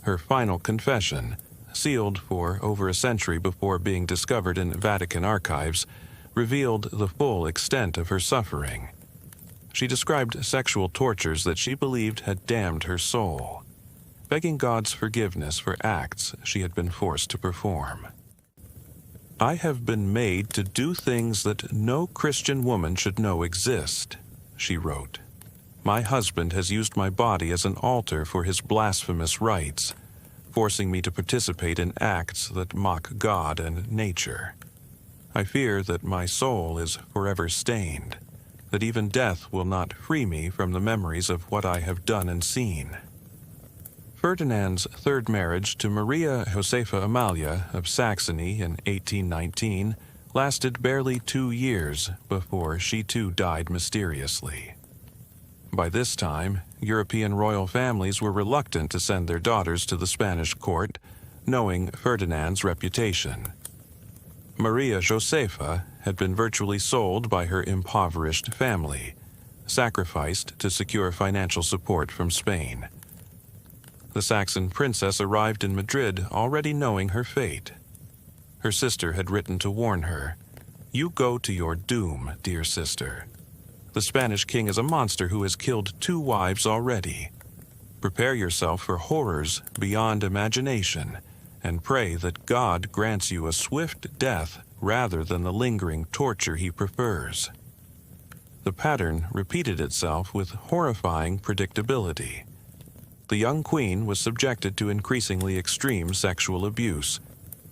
Her final confession, sealed for over a century before being discovered in Vatican archives, revealed the full extent of her suffering. She described sexual tortures that she believed had damned her soul, begging God's forgiveness for acts she had been forced to perform. "I have been made to do things that no Christian woman should know exist," she wrote. "My husband has used my body as an altar for his blasphemous rites, forcing me to participate in acts that mock God and nature. I fear that my soul is forever stained, that even death will not free me from the memories of what I have done and seen." Ferdinand's third marriage to Maria Josefa Amalia of Saxony in 1819 lasted barely 2 years before she too died mysteriously. By this time, European royal families were reluctant to send their daughters to the Spanish court, knowing Ferdinand's reputation. Maria Josefa had been virtually sold by her impoverished family, sacrificed to secure financial support from Spain. The Saxon princess arrived in Madrid already knowing her fate. Her sister had written to warn her, "You go to your doom, dear sister. The Spanish king is a monster who has killed 2 wives already. Prepare yourself for horrors beyond imagination, and pray that God grants you a swift death rather than the lingering torture he prefers." The pattern repeated itself with horrifying predictability. The young queen was subjected to increasingly extreme sexual abuse,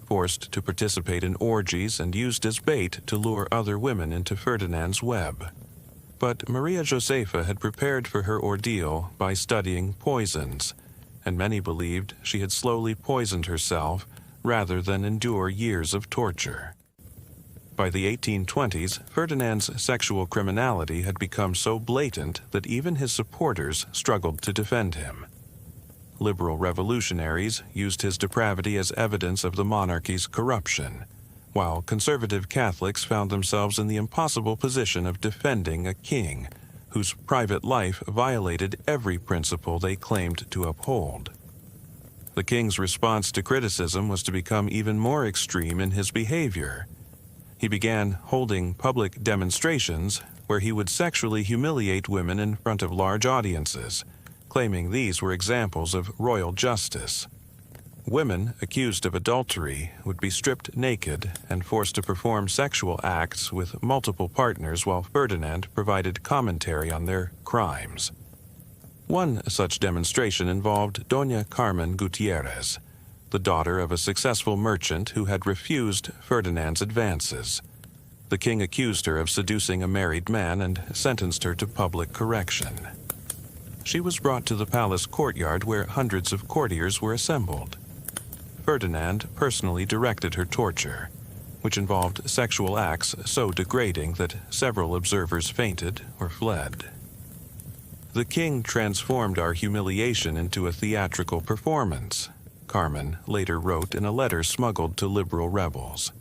forced to participate in orgies and used as bait to lure other women into Ferdinand's web. But Maria Josepha had prepared for her ordeal by studying poisons, and many believed she had slowly poisoned herself rather than endure years of torture. By the 1820s, Ferdinand's sexual criminality had become so blatant that even his supporters struggled to defend him. Liberal revolutionaries used his depravity as evidence of the monarchy's corruption, while conservative Catholics found themselves in the impossible position of defending a king whose private life violated every principle they claimed to uphold. The king's response to criticism was to become even more extreme in his behavior. He began holding public demonstrations where he would sexually humiliate women in front of large audiences, claiming these were examples of royal justice. Women accused of adultery would be stripped naked and forced to perform sexual acts with multiple partners while Ferdinand provided commentary on their crimes. One such demonstration involved Doña Carmen Gutierrez, the daughter of a successful merchant who had refused Ferdinand's advances. The king accused her of seducing a married man and sentenced her to public correction. She was brought to the palace courtyard where hundreds of courtiers were assembled. Ferdinand personally directed her torture, which involved sexual acts so degrading that several observers fainted or fled. "The king transformed our humiliation into a theatrical performance," Carmen later wrote in a letter smuggled to liberal rebels.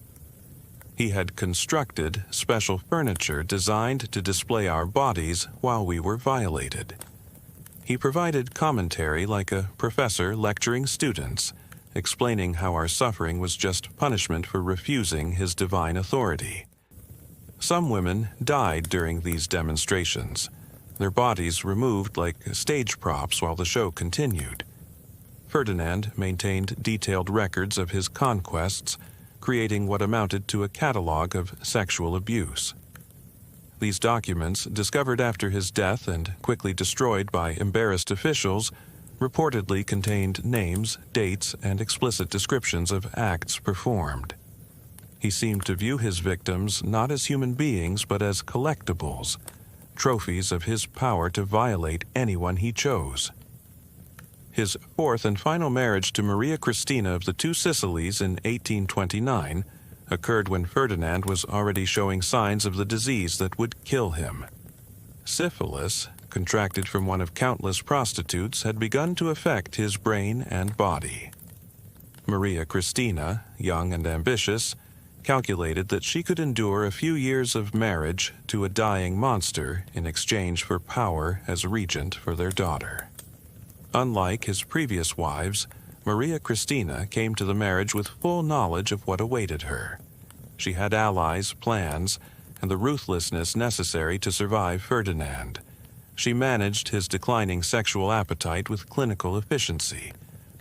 "He had constructed special furniture designed to display our bodies while we were violated. He provided commentary like a professor lecturing students, explaining how our suffering was just punishment for refusing his divine authority. Some women died during these demonstrations, their bodies removed like stage props while the show continued. Ferdinand maintained detailed records of his conquests, creating what amounted to a catalog of sexual abuse. These documents, discovered after his death and quickly destroyed by embarrassed officials, reportedly contained names, dates, and explicit descriptions of acts performed. He seemed to view his victims not as human beings but as collectibles, trophies of his power to violate anyone he chose. His fourth and final marriage to Maria Cristina of the Two Sicilies in 1829 occurred when Ferdinand was already showing signs of the disease that would kill him. Syphilis, contracted from one of countless prostitutes, had begun to affect his brain and body. Maria Cristina, young and ambitious, calculated that she could endure a few years of marriage to a dying monster in exchange for power as regent for their daughter. Unlike his previous wives, Maria Cristina came to the marriage with full knowledge of what awaited her. She had allies, plans, and the ruthlessness necessary to survive Ferdinand. She managed his declining sexual appetite with clinical efficiency,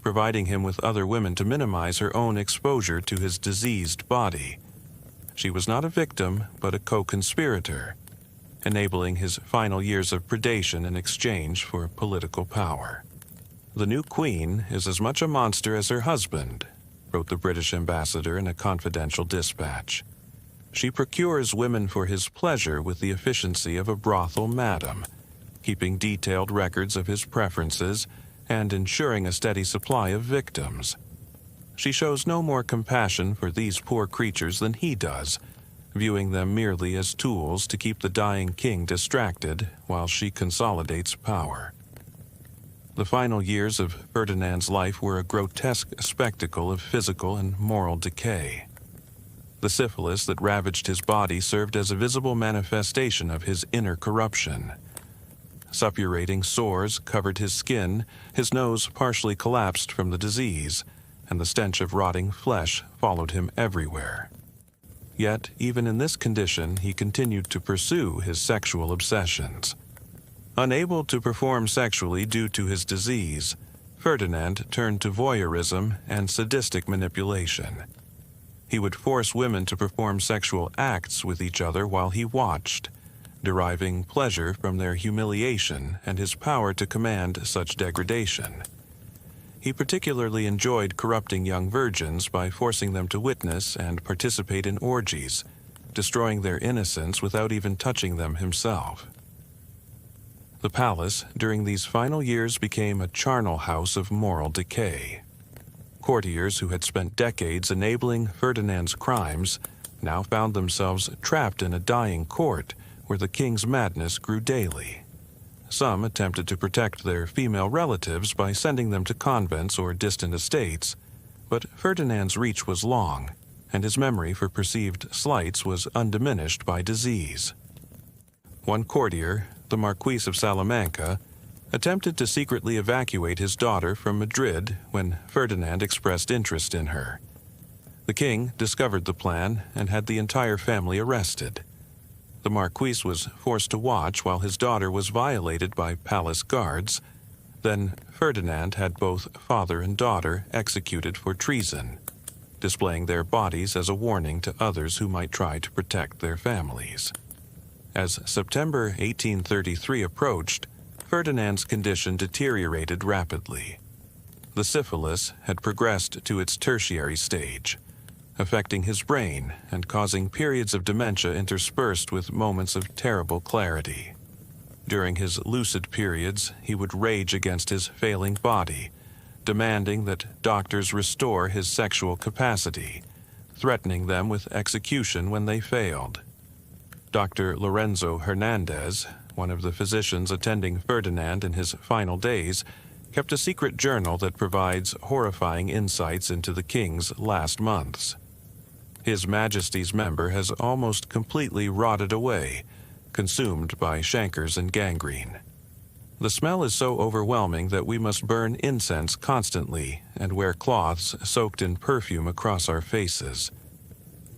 providing him with other women to minimize her own exposure to his diseased body. She was not a victim, but a co-conspirator, enabling his final years of predation in exchange for political power. "The new queen is as much a monster as her husband," wrote the British ambassador in a confidential dispatch. "She procures women for his pleasure with the efficiency of a brothel madam, keeping detailed records of his preferences and ensuring a steady supply of victims. She shows no more compassion for these poor creatures than he does, viewing them merely as tools to keep the dying king distracted while she consolidates power." The final years of Ferdinand's life were a grotesque spectacle of physical and moral decay. The syphilis that ravaged his body served as a visible manifestation of his inner corruption, Suppurating sores covered his skin, his nose partially collapsed from the disease, and the stench of rotting flesh followed him everywhere. Yet, even in this condition, he continued to pursue his sexual obsessions. Unable to perform sexually due to his disease, Ferdinand turned to voyeurism and sadistic manipulation. He would force women to perform sexual acts with each other while he watched, deriving pleasure from their humiliation and his power to command such degradation. He particularly enjoyed corrupting young virgins by forcing them to witness and participate in orgies, destroying their innocence without even touching them himself. The palace, during these final years, became a charnel house of moral decay. Courtiers who had spent decades enabling Ferdinand's crimes now found themselves trapped in a dying court where the king's madness grew daily. Some attempted to protect their female relatives by sending them to convents or distant estates, but Ferdinand's reach was long, and his memory for perceived slights was undiminished by disease. One courtier, the Marquis of Salamanca, attempted to secretly evacuate his daughter from Madrid when Ferdinand expressed interest in her. The king discovered the plan and had the entire family arrested. The Marquis was forced to watch while his daughter was violated by palace guards. Then Ferdinand had both father and daughter executed for treason, displaying their bodies as a warning to others who might try to protect their families. As September 1833 approached, Ferdinand's condition deteriorated rapidly. The syphilis had progressed to its tertiary stage, affecting his brain and causing periods of dementia interspersed with moments of terrible clarity. During his lucid periods, he would rage against his failing body, demanding that doctors restore his sexual capacity, threatening them with execution when they failed. Dr. Lorenzo Hernandez, one of the physicians attending Ferdinand in his final days, kept a secret journal that provides horrifying insights into the king's last months. His Majesty's member has almost completely rotted away, consumed by chancres and gangrene. The smell is so overwhelming that we must burn incense constantly and wear cloths soaked in perfume across our faces.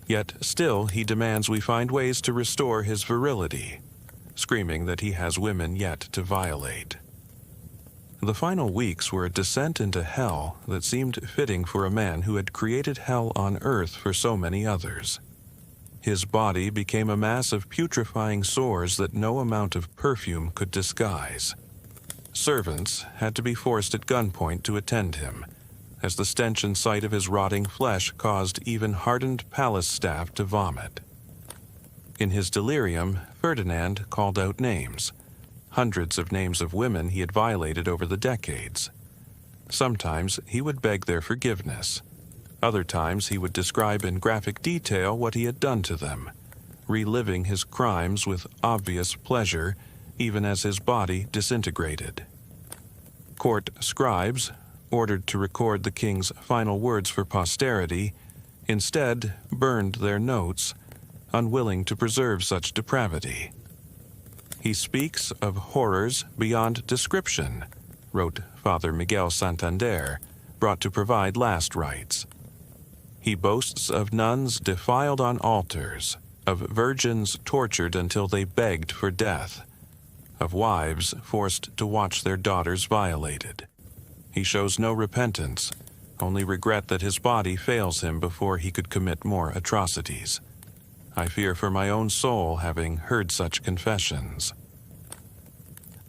Yet still he demands we find ways to restore his virility, screaming that he has women yet to violate. The final weeks were a descent into hell that seemed fitting for a man who had created hell on earth for so many others. His body became a mass of putrefying sores that no amount of perfume could disguise. Servants had to be forced at gunpoint to attend him, as the stench and sight of his rotting flesh caused even hardened palace staff to vomit. In his delirium, Ferdinand called out names, hundreds of names of women he had violated over the decades. Sometimes he would beg their forgiveness. Other times he would describe in graphic detail what he had done to them, reliving his crimes with obvious pleasure, even as his body disintegrated. Court scribes, ordered to record the king's final words for posterity, instead burned their notes, unwilling to preserve such depravity. "He speaks of horrors beyond description," wrote Father Miguel Santander, brought to provide last rites. "He boasts of nuns defiled on altars, of virgins tortured until they begged for death, of wives forced to watch their daughters violated. He shows no repentance, only regret that his body fails him before he could commit more atrocities. I fear for my own soul having heard such confessions."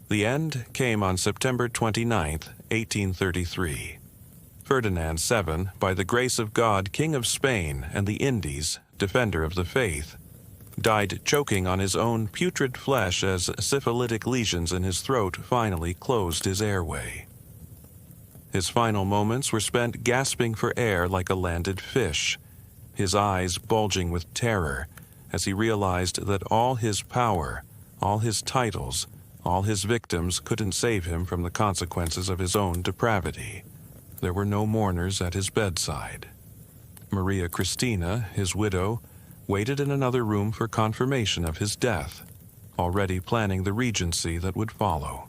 The end came on September 29, 1833. Ferdinand VII, by the grace of God, King of Spain and the Indies, defender of the faith, died choking on his own putrid flesh as syphilitic lesions in his throat finally closed his airway. His final moments were spent gasping for air like a landed fish, his eyes bulging with terror as he realized that all his power, all his titles, all his victims couldn't save him from the consequences of his own depravity. There were no mourners at his bedside. Maria Cristina, his widow, waited in another room for confirmation of his death. already planning the regency that would follow.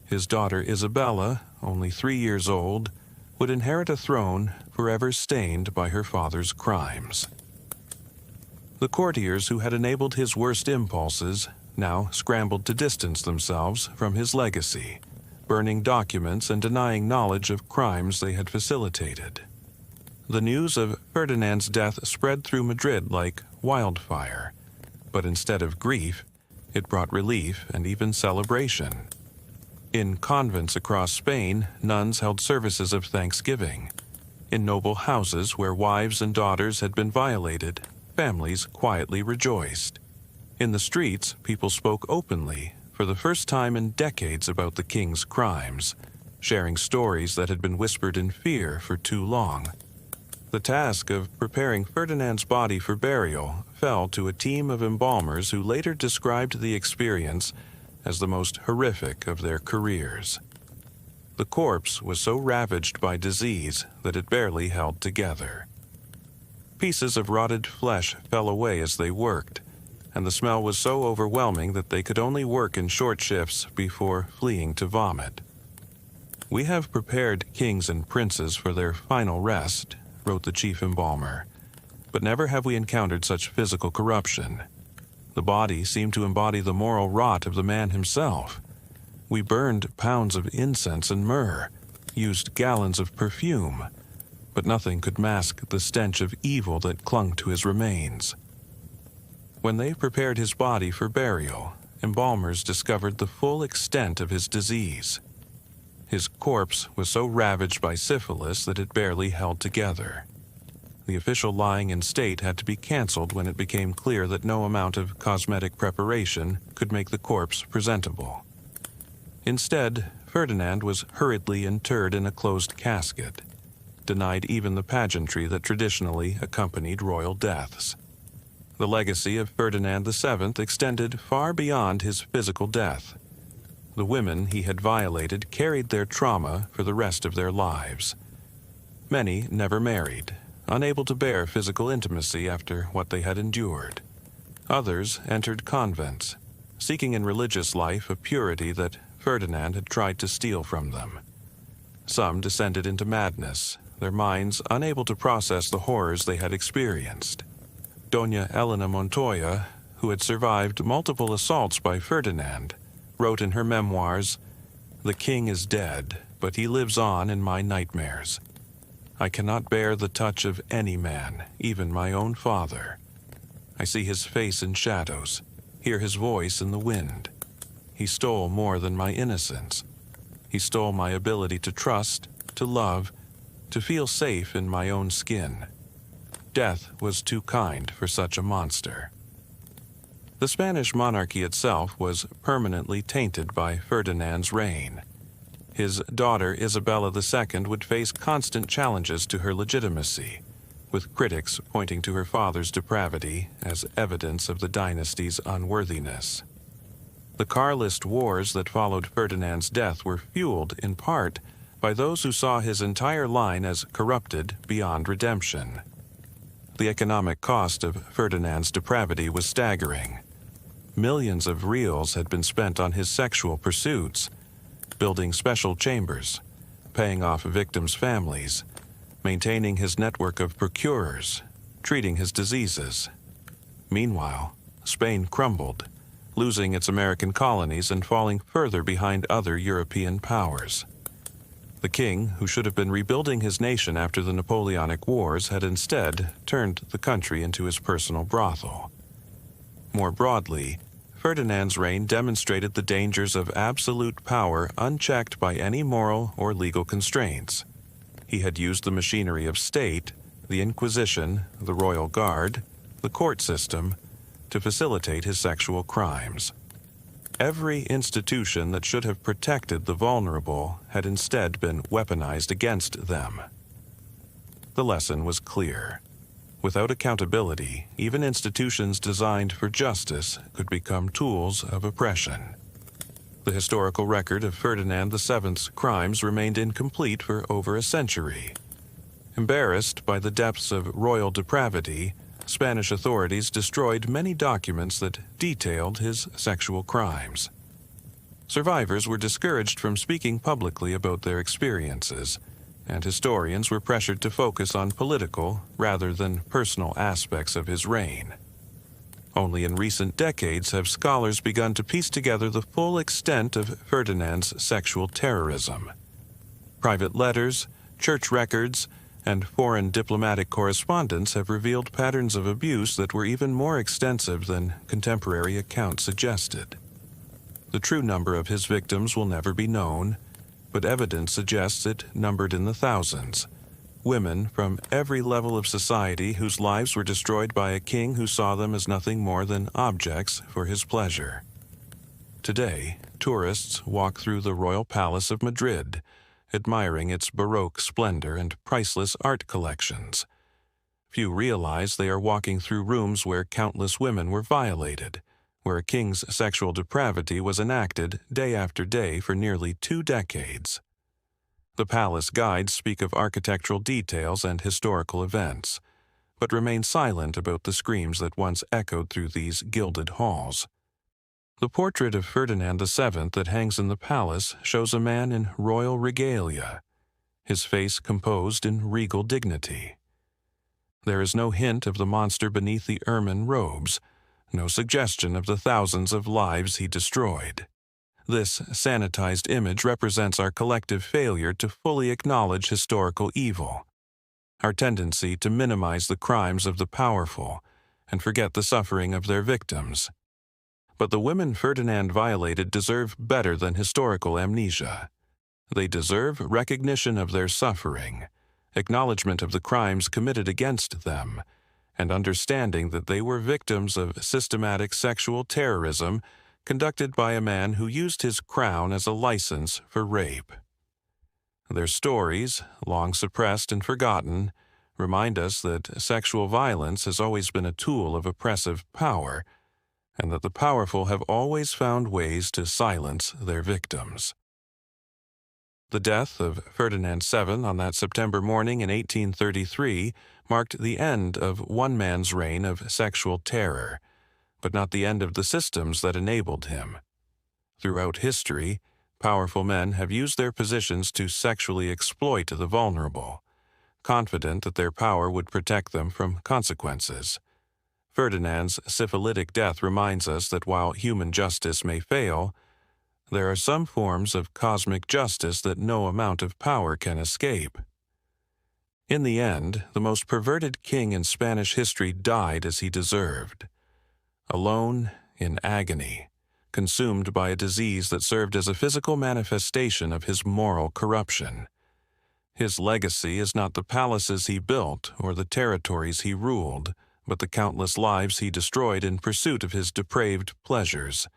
His daughter Isabella, only 3 years old, would inherit a throne forever stained by her father's crimes. The courtiers who had enabled his worst impulses now scrambled to distance themselves from his legacy, burning documents and denying knowledge of crimes they had facilitated. The news of Ferdinand's death spread through Madrid like wildfire, but instead of grief, it brought relief and even celebration. In convents across Spain, nuns held services of thanksgiving. In noble houses where wives and daughters had been violated, families quietly rejoiced. In the streets, people spoke openly, for the first time in decades, about the king's crimes, sharing stories that had been whispered in fear for too long. The task of preparing Ferdinand's body for burial fell to a team of embalmers who later described the experience as the most horrific of their careers. The corpse was so ravaged by disease that it barely held together. Pieces of rotted flesh fell away as they worked, and the smell was so overwhelming that they could only work in short shifts before fleeing to vomit. "We have prepared kings and princes for their final rest," wrote the chief embalmer, "but never have we encountered such physical corruption. The body seemed to embody the moral rot of the man himself. We burned pounds of incense and myrrh, used gallons of perfume, but nothing could mask the stench of evil that clung to his remains." When they prepared his body for burial, embalmers discovered the full extent of his disease. His corpse was so ravaged by syphilis that it barely held together. The official lying in state had to be canceled when it became clear that no amount of cosmetic preparation could make the corpse presentable. Instead, Ferdinand was hurriedly interred in a closed casket, denied even the pageantry that traditionally accompanied royal deaths. The legacy of Ferdinand VII extended far beyond his physical death. The women he had violated carried their trauma for the rest of their lives. Many never married, unable to bear physical intimacy after what they had endured. Others entered convents, seeking in religious life a purity that Ferdinand had tried to steal from them. Some descended into madness, their minds unable to process the horrors they had experienced. Doña Elena Montoya, who had survived multiple assaults by Ferdinand, wrote in her memoirs, "The king is dead, but he lives on in my nightmares. I cannot bear the touch of any man, even my own father. I see his face in shadows, hear his voice in the wind. He stole more than my innocence. He stole my ability to trust, to love, to feel safe in my own skin. Death was too kind for such a monster." The Spanish monarchy itself was permanently tainted by Ferdinand's reign. His daughter Isabella II would face constant challenges to her legitimacy, with critics pointing to her father's depravity as evidence of the dynasty's unworthiness. The Carlist wars that followed Ferdinand's death were fueled, in part, by those who saw his entire line as corrupted beyond redemption. The economic cost of Ferdinand's depravity was staggering. Millions of reals had been spent on his sexual pursuits, building special chambers, paying off victims' families, maintaining his network of procurers, treating his diseases. Meanwhile, Spain crumbled, losing its American colonies and falling further behind other European powers. The king, who should have been rebuilding his nation after the Napoleonic Wars, had instead turned the country into his personal brothel. More broadly, Ferdinand's reign demonstrated the dangers of absolute power unchecked by any moral or legal constraints. He had used the machinery of state, the Inquisition, the royal guard, the court system, to facilitate his sexual crimes. Every institution that should have protected the vulnerable had instead been weaponized against them. The lesson was clear. Without accountability, even institutions designed for justice could become tools of oppression. The historical record of Ferdinand VII's crimes remained incomplete for over a century. Embarrassed by the depths of royal depravity, Spanish authorities destroyed many documents that detailed his sexual crimes. Survivors were discouraged from speaking publicly about their experiences, and historians were pressured to focus on political rather than personal aspects of his reign. Only in recent decades have scholars begun to piece together the full extent of Ferdinand's sexual terrorism. Private letters, church records, and foreign diplomatic correspondence have revealed patterns of abuse that were even more extensive than contemporary accounts suggested. The true number of his victims will never be known, but evidence suggests it numbered in the thousands. Women from every level of society whose lives were destroyed by a king who saw them as nothing more than objects for his pleasure. Today, tourists walk through the royal palace of Madrid, admiring its Baroque splendor and priceless art collections. Few realize they are walking through rooms where countless women were violated, where a king's sexual depravity was enacted day after day for nearly 2 decades. The palace guides speak of architectural details and historical events, but remain silent about the screams that once echoed through these gilded halls. The portrait of Ferdinand VII that hangs in the palace shows a man in royal regalia, his face composed in regal dignity. There is no hint of the monster beneath the ermine robes, no suggestion of the thousands of lives he destroyed. This sanitized image represents our collective failure to fully acknowledge historical evil, our tendency to minimize the crimes of the powerful and forget the suffering of their victims. But the women Ferdinand violated deserve better than historical amnesia. They deserve recognition of their suffering, acknowledgement of the crimes committed against them, and understanding that they were victims of systematic sexual terrorism conducted by a man who used his crown as a license for rape. Their stories, long suppressed and forgotten, remind us that sexual violence has always been a tool of oppressive power, and that the powerful have always found ways to silence their victims. The death of Ferdinand VII on that September morning in 1833 marked the end of one man's reign of sexual terror, but not the end of the systems that enabled him. Throughout history, powerful men have used their positions to sexually exploit the vulnerable, confident that their power would protect them from consequences. Ferdinand's syphilitic death reminds us that while human justice may fail, there are some forms of cosmic justice that no amount of power can escape. In the end, the most perverted king in Spanish history died as he deserved. Alone, in agony, consumed by a disease that served as a physical manifestation of his moral corruption. His legacy is not the palaces he built or the territories he ruled, but the countless lives he destroyed in pursuit of his depraved pleasures.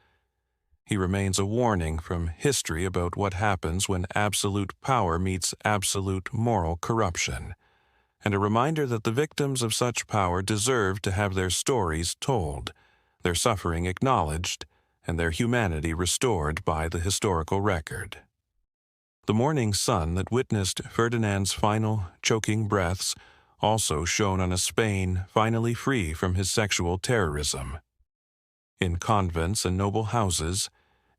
He remains a warning from history about what happens when absolute power meets absolute moral corruption, and a reminder that the victims of such power deserve to have their stories told, their suffering acknowledged, and their humanity restored by the historical record. The morning sun that witnessed Ferdinand's final choking breaths also shone on a Spain finally free from his sexual terrorism. In convents and noble houses,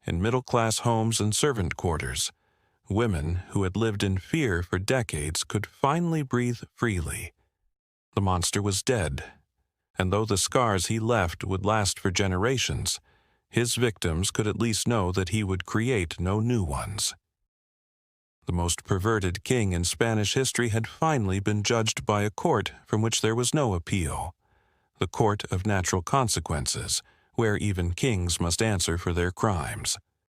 in middle-class homes and servant quarters, women who had lived in fear for decades could finally breathe freely. The monster was dead, and though the scars he left would last for generations, his victims could at least know that he would create no new ones. The most perverted king in Spanish history had finally been judged by a court from which there was no appeal, the court of natural consequences, where even kings must answer for their crimes.